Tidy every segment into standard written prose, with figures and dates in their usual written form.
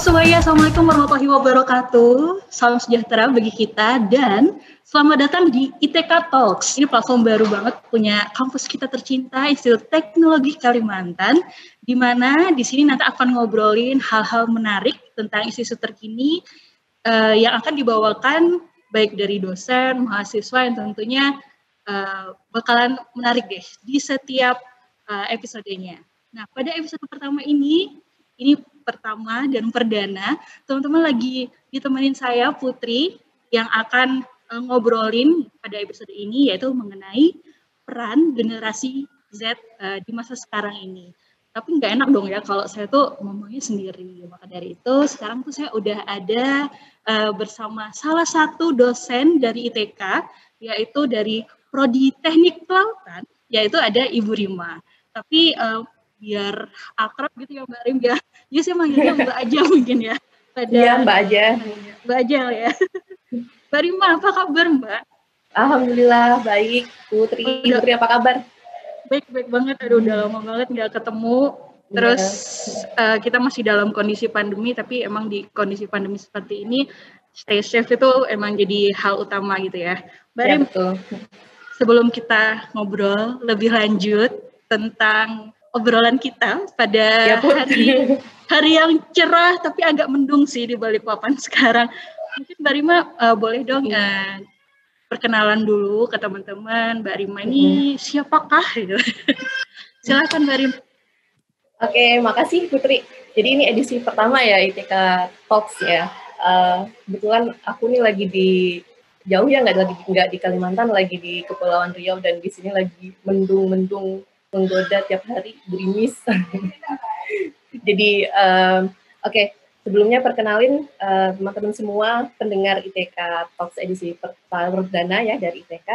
semuanya, Assalamualaikum warahmatullahi wabarakatuh. Salam sejahtera bagi kita dan selamat datang di ITK Talks. Ini platform baru banget punya kampus kita tercinta, Institut Teknologi Kalimantan, di mana di sini nanti akan ngobrolin hal-hal menarik tentang isu-isu terkini yang akan dibawakan baik dari dosen, mahasiswa yang tentunya bakalan menarik deh di setiap episodenya. Nah, pada episode pertama ini pertama dan perdana, teman-teman lagi ditemenin saya Putri yang akan ngobrolin pada episode ini yaitu mengenai peran generasi Z di masa sekarang ini. Tapi nggak enak dong ya kalau saya tuh ngomongnya sendiri. Maka dari itu sekarang tuh saya udah ada bersama salah satu dosen dari ITK, yaitu dari Prodi Teknik Kelautan, yaitu ada Ibu Rima. Tapi biar akrab gitu ya Mbak Rim ya. Jadi saya manggilnya Mbak aja mungkin ya. Iya Mbak aja. Mbak aja ya. Mbak Rima, apa kabar Mbak? Alhamdulillah baik. Putri apa kabar? Baik banget. Aduh udah lama banget nggak ketemu. Terus kita masih dalam kondisi pandemi, tapi emang di kondisi pandemi seperti ini stay safe itu emang jadi hal utama gitu ya. Mbak Rim, betul. Sebelum kita ngobrol lebih lanjut tentang obrolan kita pada hari yang cerah tapi agak mendung sih di Balikpapan sekarang. Mungkin Mbak Rima boleh dong perkenalan dulu ke teman-teman. Mbak Rima ini siapakah? Silakan Mbak Rima. Oke, makasih Putri. Jadi ini edisi pertama ya ITK Talks ya. Kebetulan aku nih lagi di jauh ya, nggak di Kalimantan, lagi di Kepulauan Riau dan di sini lagi mendung menggoda tiap hari, gerimis. Jadi oke, sebelumnya perkenalin teman-teman semua pendengar ITK Talks edisi perdana ya dari ITK.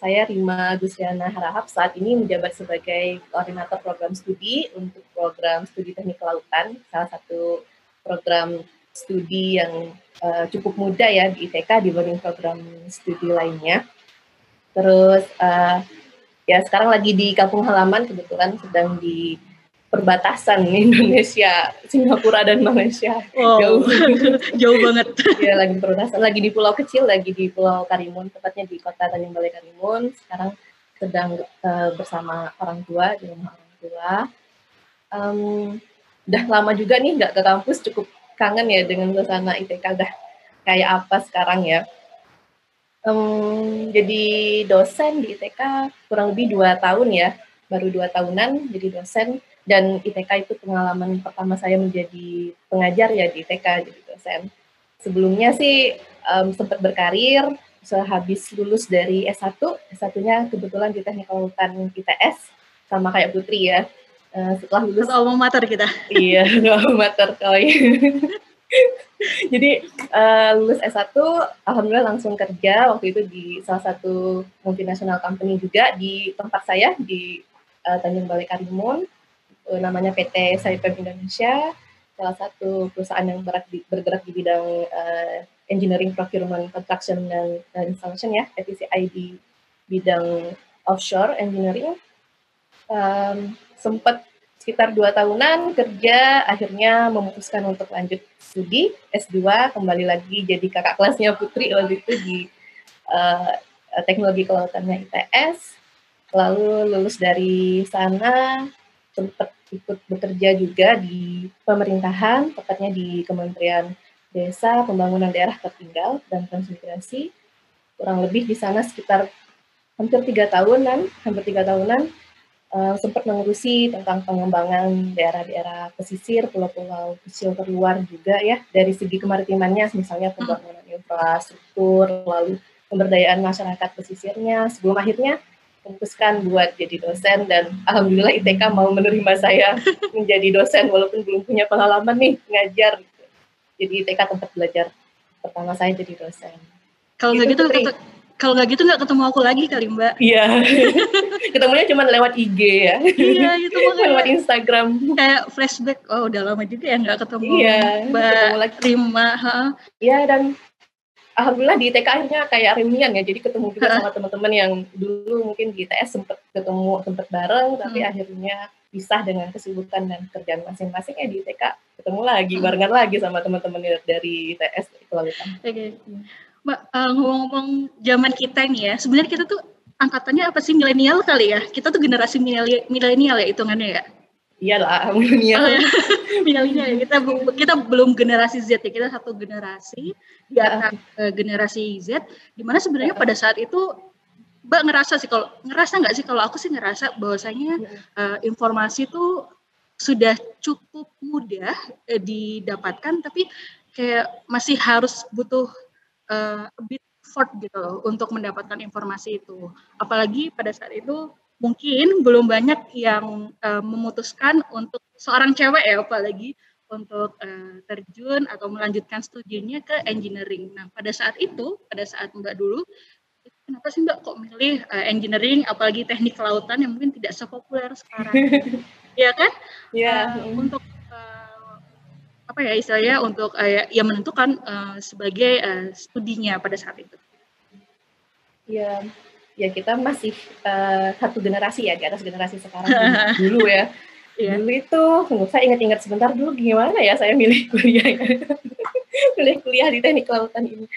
Saya Rima Gusiana Harahap, saat ini menjabat sebagai koordinator program studi untuk program studi teknik kelautan, salah satu program studi yang cukup muda ya di ITK dibanding program studi lainnya. Terus ya sekarang lagi di kampung halaman, kebetulan sedang di perbatasan Indonesia, Singapura dan Malaysia. Jauh banget. Ya lagi perbatasan, lagi di pulau kecil, lagi di Pulau Karimun, tepatnya di kota Tanjung Balai Karimun. Sekarang sedang bersama orang tua, di rumah orang tua. Udah lama juga nih nggak ke kampus, cukup kangen ya dengan suasana ITK, udah kayak apa sekarang ya. Jadi dosen di ITK kurang lebih 2 tahun ya, baru 2 tahunan jadi dosen, dan ITK itu pengalaman pertama saya menjadi pengajar ya di ITK jadi dosen. Sebelumnya sih sempat berkarir sehabis lulus dari S1, S1-nya kebetulan di Teknik Kelautan ITS, sama kayak Putri ya. Setelah lulus alma mater kita. Iya, alma mater koi. Jadi lulus S1, alhamdulillah langsung kerja waktu itu di salah satu multinational company juga di tempat saya di Tanjung Balai Karimun, namanya PT Saipem Indonesia, salah satu perusahaan yang bergerak di bidang engineering, procurement, construction, dan installation ya, EPCI di bidang offshore engineering. Sempat sekitar 2 tahunan kerja, akhirnya memutuskan untuk lanjut studi S2, kembali lagi jadi kakak kelasnya Putri waktu itu di teknologi kelautannya ITS. Lalu lulus dari sana, sempat ikut bekerja juga di pemerintahan, tepatnya di Kementerian Desa, Pembangunan Daerah Tertinggal, dan Transmigrasi. Kurang lebih di sana sekitar hampir 3 tahunan, sempat mengurusi tentang pengembangan daerah-daerah pesisir, pulau-pulau kecil terluar juga ya, dari segi kemaritimannya, misalnya pembangunan infrastruktur, lalu pemberdayaan masyarakat pesisirnya, sebelum akhirnya memutuskan buat jadi dosen, dan alhamdulillah ITK mau menerima saya menjadi dosen walaupun belum punya pengalaman nih ngajar. Jadi ITK tempat belajar pertama saya jadi dosen. Kalau nggak gitu nggak ketemu aku lagi kali Mbak. Iya. Ketemunya cuma lewat IG ya. Iya itu makanya. Lewat Instagram. Kayak flashback, oh udah lama juga ya nggak ketemu Mbak Rima. Iya, dan alhamdulillah di ITK akhirnya kayak reunian ya, jadi ketemu juga sama teman-teman yang dulu mungkin di ITS sempat bareng, tapi akhirnya pisah dengan kesibukan dan kerjaan masing-masing ya di ITK ketemu lagi, barengan lagi sama teman-teman dari ITS kelautan. Oke. Mbak, ngomong-ngomong zaman kita nih ya, sebenarnya kita tuh angkatannya apa sih, milenial kali ya? Kita tuh generasi milenial ya hitungannya ya? Iyalah, milenial. Milenial ya, kita belum generasi Z ya, kita satu generasi di atas generasi Z, dimana sebenarnya pada saat itu Mbak ngerasa nggak sih, kalau aku sih ngerasa bahwasanya informasi itu sudah cukup mudah didapatkan, tapi kayak masih harus butuh a bit effort gitu loh untuk mendapatkan informasi itu. Apalagi pada saat itu mungkin belum banyak yang memutuskan untuk seorang cewek ya, apalagi untuk terjun atau melanjutkan studinya ke engineering. Nah, pada saat Mbak dulu, kenapa sih Mbak kok milih engineering, apalagi teknik kelautan yang mungkin tidak sepopuler sekarang? Ya kan? Iya. Untuk apa ya istilahnya, untuk ya menentukan sebagai studinya pada saat itu. Ya, ya kita masih satu generasi ya, di atas generasi sekarang dulu ya. Dulu itu, saya ingat-ingat sebentar dulu gimana ya saya milih kuliah milih kuliah di teknik kelautan ini.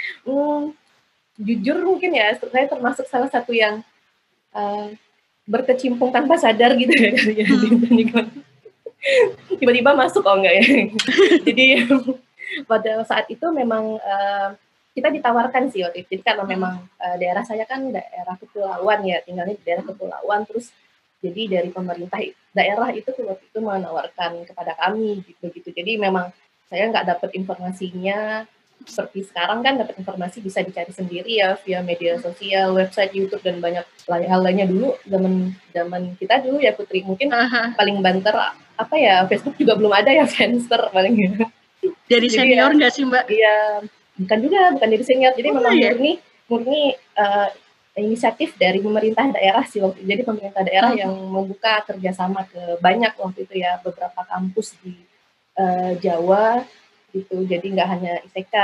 Jujur mungkin ya, saya termasuk salah satu yang berkecimpung tanpa sadar gitu ya. Tiba-tiba masuk, oh enggak ya. Jadi pada saat itu memang kita ditawarkan sih waktu itu. Jadi karena memang daerah saya kan daerah kepulauan ya, tinggalnya di daerah kepulauan, terus jadi dari pemerintah daerah itu waktu itu menawarkan kepada kami gitu. Jadi memang saya nggak dapat informasinya seperti sekarang kan, dapat informasi bisa dicari sendiri ya via media sosial, website, YouTube, dan banyak hal lainnya. Dulu zaman kita dulu ya Putri, mungkin paling banter apa ya, Facebook juga belum ada ya, Friendster paling. Dari senior nggak sih Mbak? Iya, bukan dari senior. Jadi memang murni inisiatif dari pemerintah daerah sih waktu. Jadi pemerintah daerah yang membuka kerjasama ke banyak waktu itu ya, beberapa kampus di Jawa gitu. Jadi nggak hanya ITK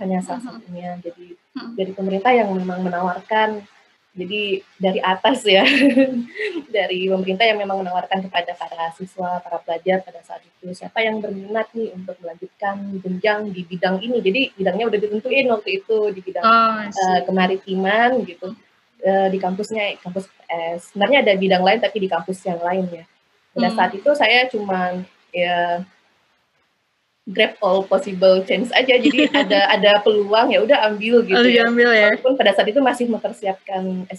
hanya salah satunya. Jadi dari pemerintah yang memang menawarkan, jadi dari atas ya, dari pemerintah yang memang menawarkan kepada para siswa, para pelajar pada saat itu, siapa yang berminat nih untuk melanjutkan jenjang di bidang ini. Jadi bidangnya udah ditentuin waktu itu, di bidang kemaritiman gitu, di kampusnya, kampus PS. Sebenarnya ada bidang lain tapi di kampus yang lain ya. Pada saat itu saya cuman ya grab all possible chance aja, jadi ada peluang ya udah ambil gitu ya. Walaupun pada saat itu masih mempersiapkan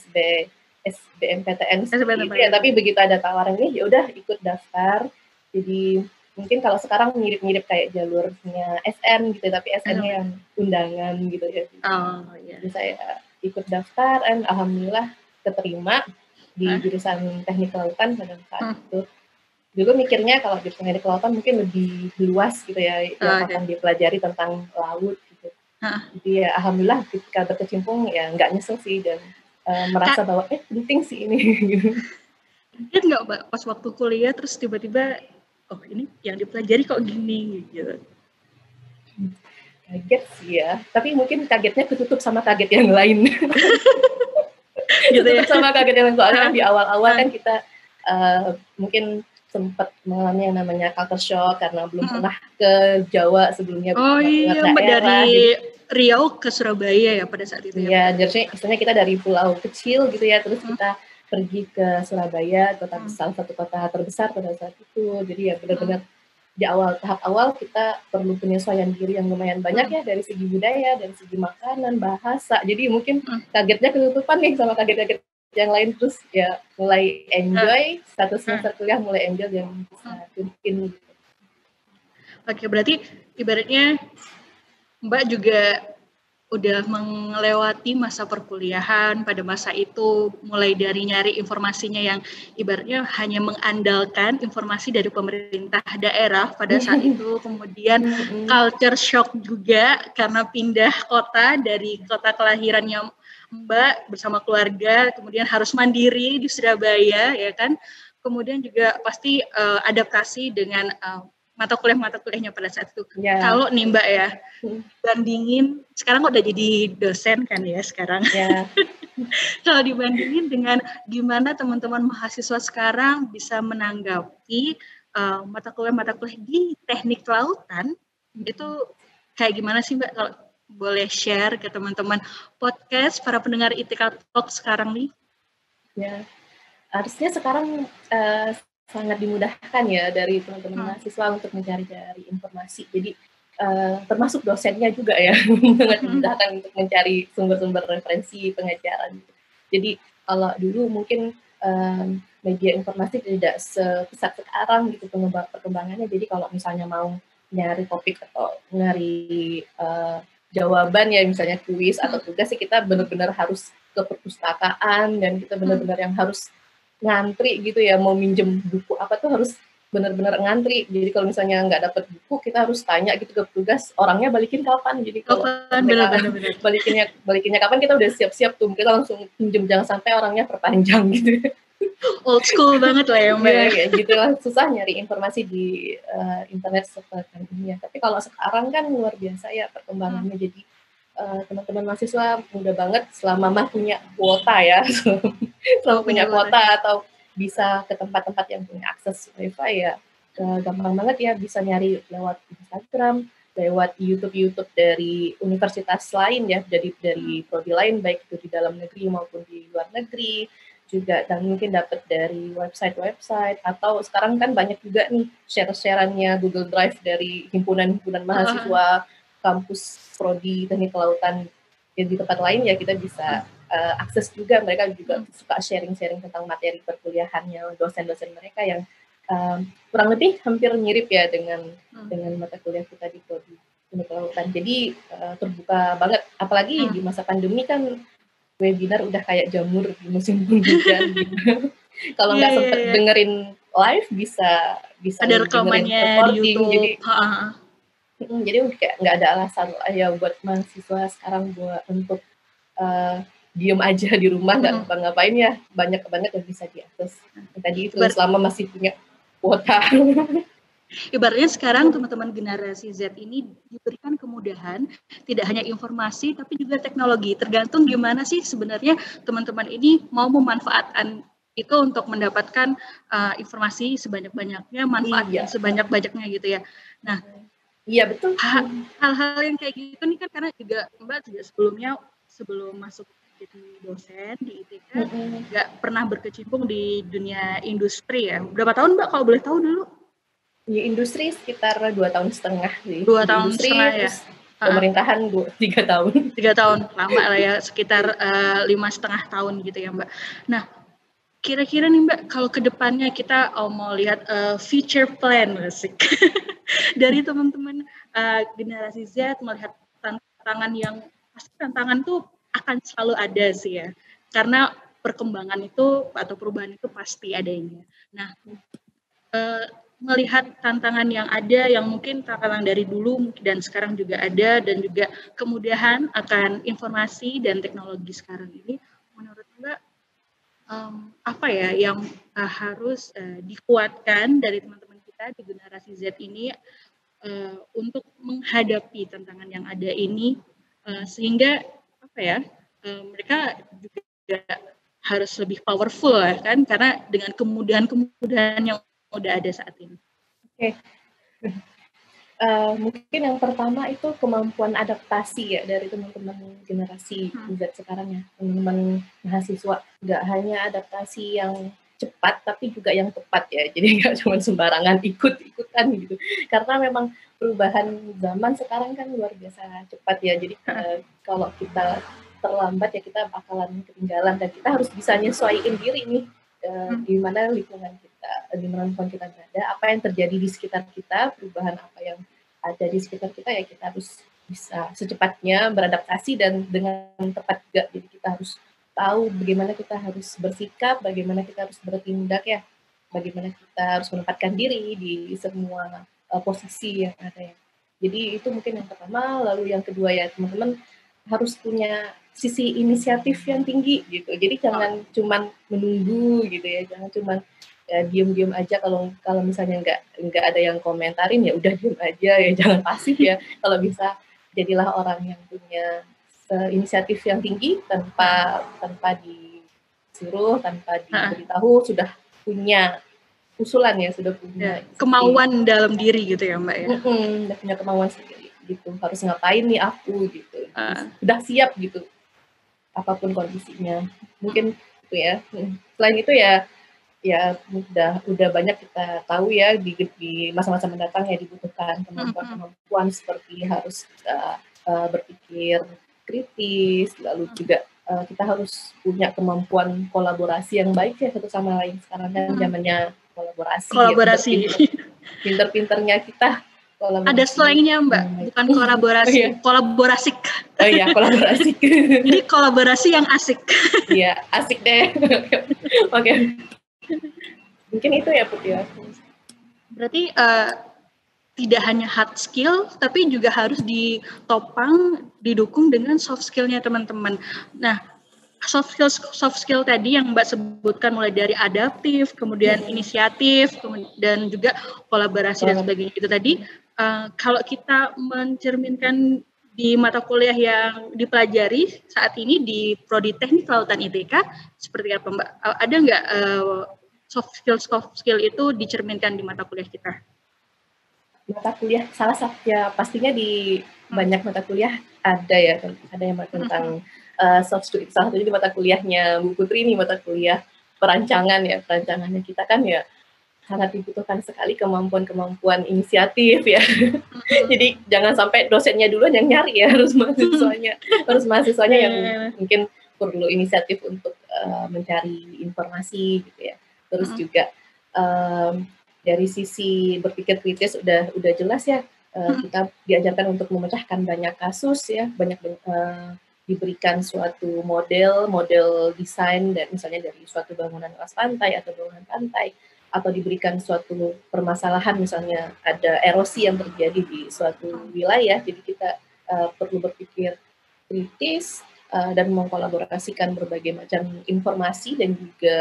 SBMPTN gitu ya, tapi begitu ada tawaran ini ya udah ikut daftar. Jadi mungkin kalau sekarang mirip-mirip kayak jalurnya SN gitu, tapi SN-nya yang undangan gitu ya. Jadi saya ikut daftar dan alhamdulillah keterima di jurusan teknik kelautan pada saat itu. Juga mikirnya kalau di teknik kelautan mungkin lebih luas gitu ya, yang akan dipelajari tentang laut gitu. Jadi ya alhamdulillah ketika berkecimpung ya nggak nyesel sih, dan merasa bahwa penting sih ini. Mungkin nggak Mbak pas waktu kuliah terus tiba-tiba, oh ini yang dipelajari kok gini gitu? Kaget sih ya, tapi mungkin kagetnya ketutup sama kaget yang lain. Gitu ya? Sama kaget yang lain, soalnya di awal-awal kan kita mungkin sempat mengalami yang namanya culture shock karena belum pernah ke Jawa sebelumnya. Oh iya, Mbak, dari Riau ke Surabaya ya pada saat itu ya? Iya, jadi istilahnya kita dari pulau kecil gitu ya, terus kita pergi ke Surabaya, salah satu kota terbesar pada saat itu. Jadi ya benar-benar di tahap awal kita perlu penyesuaian diri yang lumayan banyak ya, dari segi budaya, dari segi makanan, bahasa. Jadi mungkin kagetnya ketutupan nih sama kaget-kaget yang lain, terus ya mulai enjoy, satu semester kuliah mulai enjoy dan bisa mungkin. Oke, berarti ibaratnya Mbak juga udah melewati masa perkuliahan pada masa itu, mulai dari nyari informasinya yang ibaratnya hanya mengandalkan informasi dari pemerintah daerah pada saat itu, kemudian culture shock juga karena pindah kota dari kota kelahirannya Mbak bersama keluarga, kemudian harus mandiri di Surabaya, ya kan? Kemudian juga pasti adaptasi dengan mata kuliahnya pada saat itu. Kalau nih Mbak ya, bandingin sekarang udah jadi dosen kan ya sekarang. Kalau dibandingin dengan gimana teman-teman mahasiswa sekarang bisa menanggapi mata kuliah di teknik kelautan, itu kayak gimana sih Mbak? Kalau boleh share ke teman-teman podcast para pendengar ITK Talk sekarang nih? Ya, harusnya sekarang sangat dimudahkan ya dari teman-teman mahasiswa untuk mencari-cari informasi. Jadi termasuk dosennya juga ya sangat dimudahkan untuk mencari sumber-sumber referensi pengajaran. Jadi kalau dulu mungkin media informasi tidak sepesat sekarang gitu perkembangannya. Jadi kalau misalnya mau nyari topik atau nyari jawaban ya misalnya kuis atau tugas sih kita benar-benar harus ke perpustakaan dan kita benar-benar yang harus ngantri gitu ya, mau minjem buku apa tuh harus benar-benar ngantri. Jadi kalau misalnya nggak dapat buku kita harus tanya gitu ke petugas orangnya balikin kapan. Jadi kalau mereka balikinnya kapan kita udah siap-siap tuh kita langsung pinjem, jangan sampai orangnya perpanjang gitu. Old school banget lah ya Mbak. Ya gitu lah, susah nyari informasi di internet seperti ini ya. Tapi kalau sekarang kan luar biasa ya perkembangannya. Jadi teman-teman mahasiswa mudah banget selama mah punya kuota ya, selama punya kuota atau bisa ke tempat-tempat yang punya akses wifi ya, gampang banget ya bisa nyari lewat Instagram, lewat YouTube dari universitas lain ya, dari prodi lain baik itu di dalam negeri maupun di luar negeri juga, dan mungkin dapat dari website atau sekarang kan banyak juga nih share-sharannya Google Drive dari himpunan-himpunan mahasiswa kampus prodi teknik kelautan ya, di tempat lain ya kita bisa akses juga. Mereka juga suka sharing-sharing tentang materi perkuliahannya dosen-dosen mereka yang kurang lebih hampir mirip ya dengan mata kuliah kita di prodi teknik kelautan. Jadi terbuka banget, apalagi di masa pandemi kan webinar udah kayak jamur di musim hujan gitu. Kalau nggak sempet dengerin live bisa ada rekamannya di YouTube. Jadi kayak nggak ada alasan ya buat mahasiswa sekarang untuk diem aja di rumah nggak ngapa-ngapain ya, banyak banget yang bisa diakses. Tadi itu selama masih punya kuota. Ibaratnya sekarang teman-teman generasi Z ini diberikan kemudahan, tidak hanya informasi tapi juga teknologi. Tergantung gimana sih sebenarnya teman-teman ini mau memanfaatkan itu untuk mendapatkan informasi sebanyak-banyaknya, manfaat sebanyak-banyaknya gitu ya. Nah, iya betul. Hal-hal yang kayak gitu nih kan karena juga Mbak juga sebelum masuk jadi dosen di ITK nggak pernah berkecimpung di dunia industri ya. Berapa tahun Mbak kalau boleh tahu dulu? Di industri sekitar 2,5 tahun sih. 2,5 tahun ya. Pemerintahan 3 tahun. 3 tahun lama lah ya, sekitar 5,5 tahun gitu ya Mbak. Nah, kira-kira nih Mbak, kalau kedepannya kita mau lihat future plan musik dari teman-teman generasi Z melihat tantangan yang pasti tantangan tuh akan selalu ada sih ya, karena perkembangan itu atau perubahan itu pasti adanya. Nah, melihat tantangan yang ada yang mungkin tantangan dari dulu dan sekarang juga ada dan juga kemudahan akan informasi dan teknologi sekarang ini, menurut Mbak apa ya yang harus dikuatkan dari teman-teman kita di generasi Z ini untuk menghadapi tantangan yang ada ini sehingga apa ya mereka juga harus lebih powerful ya kan, karena dengan kemudahan yang udah ada saat ini. Oke. Mungkin yang pertama itu kemampuan adaptasi ya dari teman-teman generasi Z sekarang ya, teman-teman mahasiswa. Nggak hanya adaptasi yang cepat, tapi juga yang tepat ya. Jadi nggak cuma sembarangan ikut-ikutan gitu. Karena memang perubahan zaman sekarang kan luar biasa cepat ya. Jadi kalau kita terlambat ya kita bakalan ketinggalan, dan kita harus bisa nyesuaiin diri nih di mana lingkungan kita, di mana lingkungan kita berada, apa yang terjadi di sekitar kita, perubahan apa yang ada di sekitar kita ya kita harus bisa secepatnya beradaptasi dan dengan tepat juga. Jadi kita harus tahu bagaimana kita harus bersikap, bagaimana kita harus bertindak ya, bagaimana kita harus menempatkan diri di semua posisi yang ada ya. Jadi itu mungkin yang pertama. Lalu yang kedua ya teman-teman harus punya sisi inisiatif yang tinggi gitu. Jadi jangan cuman menunggu gitu ya, jangan cuman ya diem-diem aja kalau misalnya nggak ada yang komentarin ya udah diem aja ya, jangan pasif ya. Kalau bisa jadilah orang yang punya inisiatif yang tinggi tanpa disuruh, tanpa diberitahu, sudah punya usulan ya, sudah punya kemauan dalam diri gitu ya Mbak ya. Udah punya kemauan sendiri gitu, harus ngapain nih aku gitu, udah siap gitu apapun kondisinya. Mungkin itu ya. Selain itu ya udah banyak kita tahu ya di masa-masa mendatang ya dibutuhkan kemampuan seperti harus berpikir kritis, lalu juga kita harus punya kemampuan kolaborasi yang baik ya satu sama lain. Sekarang kan zamannya kolaborasi. Ya, pinter-pinternya kita kolaborasi. Ada slangnya Mbak, bukan kolaborasi, kolaborasik. Oh iya, kolaborasik. Jadi kolaborasi yang asik. Iya, asik deh. Oke. Mungkin itu ya Putri. Berarti tidak hanya hard skill, tapi juga harus ditopang, didukung dengan soft skill-nya teman-teman. Nah, soft skill tadi yang Mbak sebutkan mulai dari adaptif, kemudian inisiatif, dan juga kolaborasi dan sebagainya itu tadi. Kalau kita mencerminkan di mata kuliah yang dipelajari saat ini di Prodi Teknik Kelautan ITK, seperti apa Mbak? Ada nggak soft skill itu dicerminkan di mata kuliah kita? Mata kuliah salah satu ya pastinya di banyak mata kuliah ada yang tentang soft skill. Salah satunya di mata kuliahnya Bu Putri ini, mata kuliah perancangannya kita kan ya sangat dibutuhkan sekali kemampuan inisiatif ya. Jadi jangan sampai dosennya duluan yang nyari ya, harus mahasiswanya yang mungkin perlu inisiatif untuk mencari informasi gitu ya. Terus juga dari sisi berpikir kritis udah jelas ya, kita diajarkan untuk memecahkan banyak kasus ya, diberikan suatu model desain dan misalnya dari suatu bangunan alas pantai atau bangunan pantai, atau diberikan suatu permasalahan misalnya ada erosi yang terjadi di suatu wilayah, jadi kita perlu berpikir kritis dan mengkolaborasikan berbagai macam informasi dan juga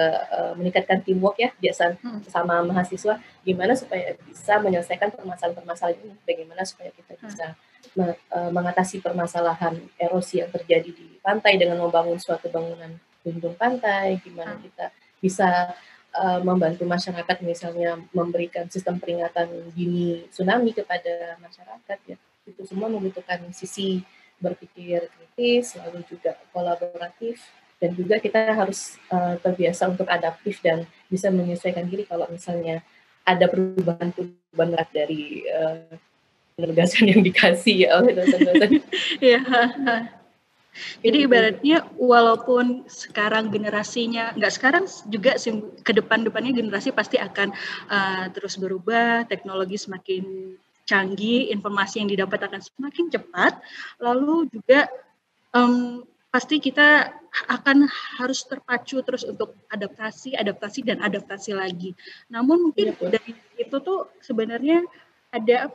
meningkatkan teamwork ya biasa sama mahasiswa, gimana supaya bisa menyelesaikan permasalahan ini, bagaimana supaya kita bisa mengatasi permasalahan erosi yang terjadi di pantai dengan membangun suatu bangunan pelindung pantai, gimana kita bisa membantu masyarakat misalnya memberikan sistem peringatan dini tsunami kepada masyarakat ya. Itu semua membutuhkan sisi berpikir kritis, lalu juga kolaboratif, dan juga kita harus terbiasa untuk adaptif dan bisa menyesuaikan diri kalau misalnya ada perubahan dari penugasan yang dikasih ya oleh dosen-dosen. Ya. Jadi ibaratnya walaupun sekarang generasinya, nggak sekarang juga ke depannya generasi pasti akan terus berubah, teknologi semakin canggih, informasi yang didapat akan semakin cepat, lalu juga pasti kita akan harus terpacu terus untuk adaptasi dan adaptasi lagi. Namun mungkin dari itu tuh sebenarnya ada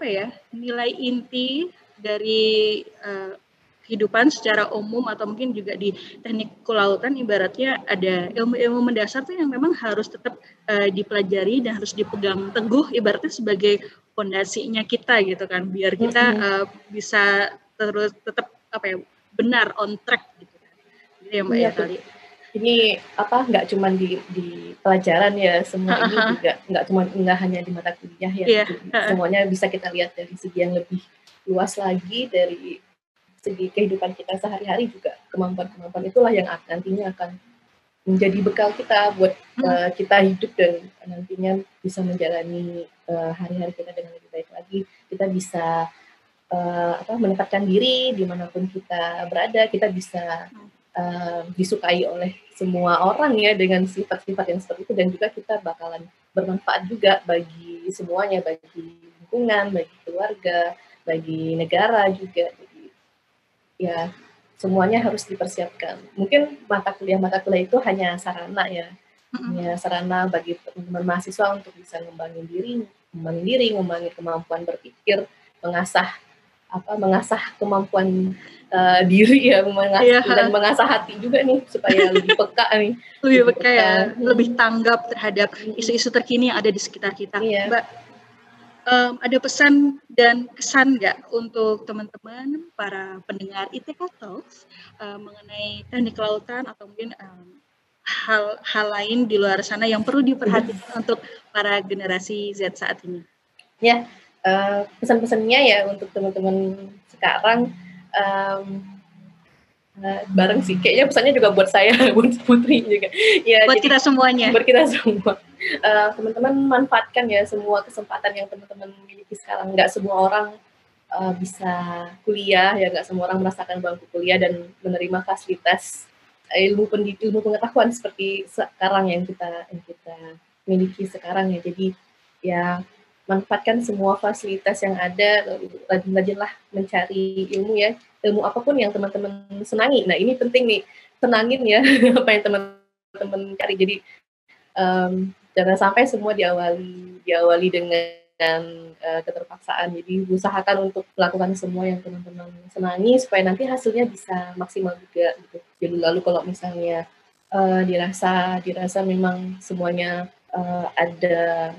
nilai inti dari kehidupan secara umum atau mungkin juga di teknik kelautan, ibaratnya ada ilmu-ilmu mendasar tuh yang memang harus tetap dipelajari dan harus dipegang teguh, ibaratnya sebagai fondasinya kita gitu kan, biar kita bisa terus tetap benar on track gitu kan. Gitu ya Mbak ya kali. Ini nggak cuma di pelajaran ya, semua ini juga nggak hanya di mata kuliah ya, semuanya bisa kita lihat dari segi yang lebih luas lagi, dari segi kehidupan kita sehari-hari juga. Kemampuan itulah yang nantinya akan menjadi bekal kita buat kita hidup dan nantinya bisa menjalani hari-hari kita dengan lebih baik lagi. Kita bisa menempatkan diri dimanapun kita berada, kita bisa disukai oleh semua orang ya dengan sifat-sifat yang seperti itu, dan juga kita bakalan bermanfaat juga bagi semuanya, bagi lingkungan, bagi keluarga, bagi negara juga. Jadi ya semuanya harus dipersiapkan. Mungkin mata kuliah itu hanya sarana ya, hanya sarana bagi teman-teman mahasiswa untuk bisa ngembangin diri, ngembangin kemampuan berpikir, mengasah kemampuan diri ya, dan mengasah hati juga nih supaya lebih peka nih. Lebih peka ya, lebih tanggap terhadap isu-isu terkini yang ada di sekitar kita. Iya. Mbak, Ada pesan dan kesan nggak untuk teman-teman para pendengar ITK Talks mengenai teknik kelautan atau mungkin hal lain di luar sana yang perlu diperhatikan untuk para generasi Z saat ini? Ya, pesan-pesannya ya untuk teman-teman sekarang bareng sih, kayaknya pesannya juga buat saya, buat Putri juga. Ya, buat kita semuanya. Buat kita semua. Teman-teman manfaatkan ya semua kesempatan yang teman-teman miliki sekarang. Nggak semua orang bisa kuliah, ya nggak semua orang merasakan bangku kuliah dan menerima fasilitas ilmu pengetahuan seperti sekarang yang kita miliki sekarang ya. Jadi ya manfaatkan semua fasilitas yang ada, rajin-rajinlah mencari ilmu ya, ilmu apapun yang teman-teman senangi. Nah ini penting nih, senangin ya apa yang teman-teman cari. Jadi jangan sampai semua diawali dengan keterpaksaan. Jadi usahakan untuk melakukan semua yang teman-teman senangi supaya nanti hasilnya bisa maksimal juga gitu. Jadi lalu kalau misalnya dirasa memang semuanya ada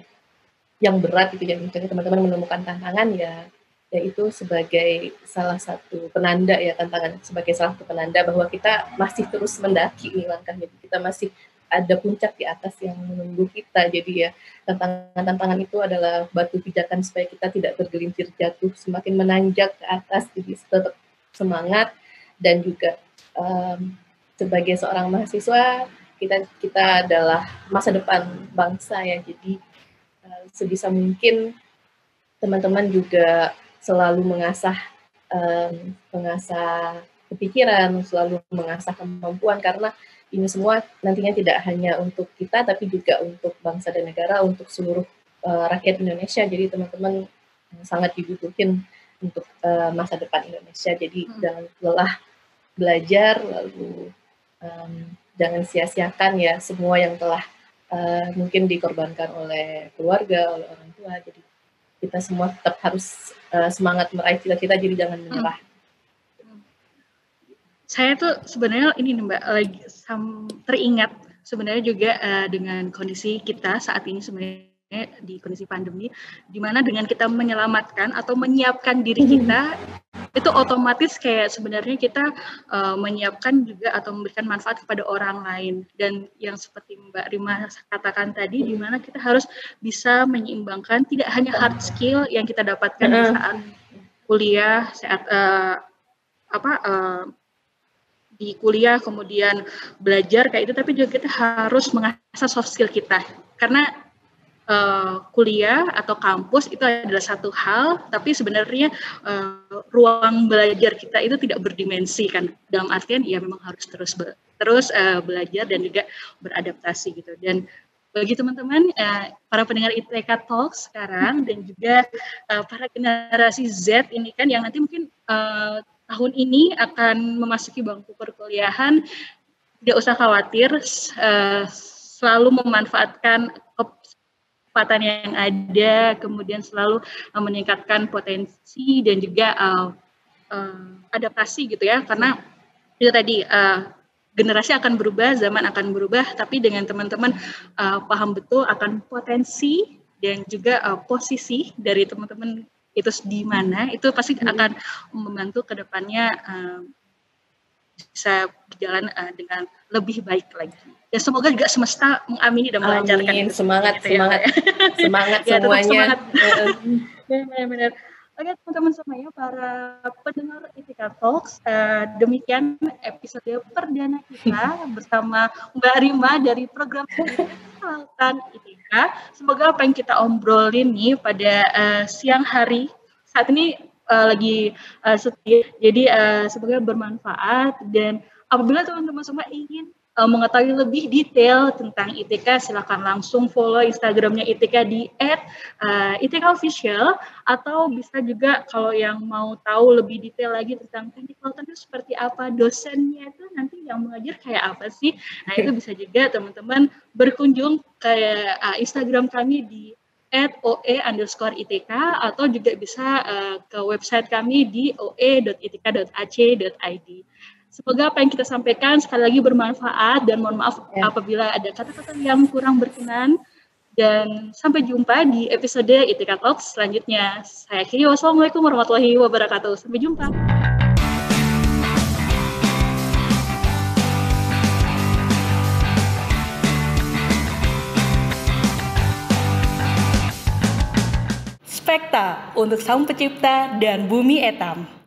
yang berat gitu ya, misalnya teman-teman menemukan tantangan ya itu sebagai salah satu penanda ya, tantangan sebagai salah satu penanda bahwa kita masih terus mendaki nih langkahnya, kita masih ada puncak di atas yang menunggu kita. Jadi ya tantangan itu adalah batu pijakan supaya kita tidak tergelincir jatuh, semakin menanjak ke atas, jadi tetap semangat. Dan juga sebagai seorang mahasiswa kita adalah masa depan bangsa ya, jadi sebisa mungkin teman-teman juga selalu mengasah kepikiran, selalu mengasah kemampuan, karena ini semua nantinya tidak hanya untuk kita tapi juga untuk bangsa dan negara, untuk seluruh rakyat Indonesia. Jadi teman-teman sangat dibutuhin untuk masa depan Indonesia. Jadi jangan lelah belajar, lalu jangan sia-siakan ya semua yang telah mungkin dikorbankan oleh keluarga, oleh orang tua. Jadi kita semua tetap harus semangat meraih cita-cita, jadi jangan menyerah. Saya tuh sebenarnya ini nih Mbak, lagi teringat sebenarnya juga dengan kondisi kita saat ini sebenarnya di kondisi pandemi, di mana dengan kita menyelamatkan atau menyiapkan diri kita, itu otomatis kayak sebenarnya kita menyiapkan juga atau memberikan manfaat kepada orang lain. Dan yang seperti Mbak Rima katakan tadi, di mana kita harus bisa menyeimbangkan tidak hanya hard skill yang kita dapatkan di saat kuliah, saat di kuliah kemudian belajar kayak itu, tapi juga kita harus mengasah soft skill kita, karena kuliah atau kampus itu adalah satu hal, tapi sebenarnya ruang belajar kita itu tidak berdimensi kan, dalam artian ya memang harus terus belajar dan juga beradaptasi gitu. Dan bagi teman-teman para pendengar ITK Talks sekarang dan juga para generasi Z ini kan yang nanti mungkin tahun ini akan memasuki bangku perkuliahan, tidak usah khawatir, selalu memanfaatkan kesempatan yang ada, kemudian selalu meningkatkan potensi dan juga adaptasi gitu ya, karena itu tadi generasi akan berubah, zaman akan berubah, tapi dengan teman-teman paham betul akan potensi dan juga posisi dari teman-teman itu di mana, itu pasti akan membantu ke depannya bisa berjalan dengan lebih baik lagi. Dan semoga juga semesta mengamini dan melancarkan. Amin. Semangat semuanya. Semangat. Benar-benar. Oke teman-teman semuanya, para pendengar ITK Talks, demikian episode perdana kita bersama Mbak Rima dari program Kelautan ITK. Semoga apa yang kita obrolin nih pada siang hari saat ini lagi setia, jadi semoga bermanfaat. Dan apabila teman-teman semua ingin mengetahui lebih detail tentang ITK, silakan langsung follow Instagramnya ITK di @ITKofficial, atau bisa juga kalau yang mau tahu lebih detail lagi tentang teknik kelautan itu seperti apa, dosennya itu nanti yang mengajar kayak apa sih, nah itu bisa juga teman-teman berkunjung ke Instagram kami di @oe_ITK, atau juga bisa ke website kami di oe.itk.ac.id. Semoga apa yang kita sampaikan sekali lagi bermanfaat, dan mohon maaf apabila ada kata-kata yang kurang berkenan. Dan sampai jumpa di episode ITK Talks selanjutnya. Saya akhiri, wassalamualaikum warahmatullahi wabarakatuh. Sampai jumpa. Spekta untuk Sang Pencipta dan Bumi Etam.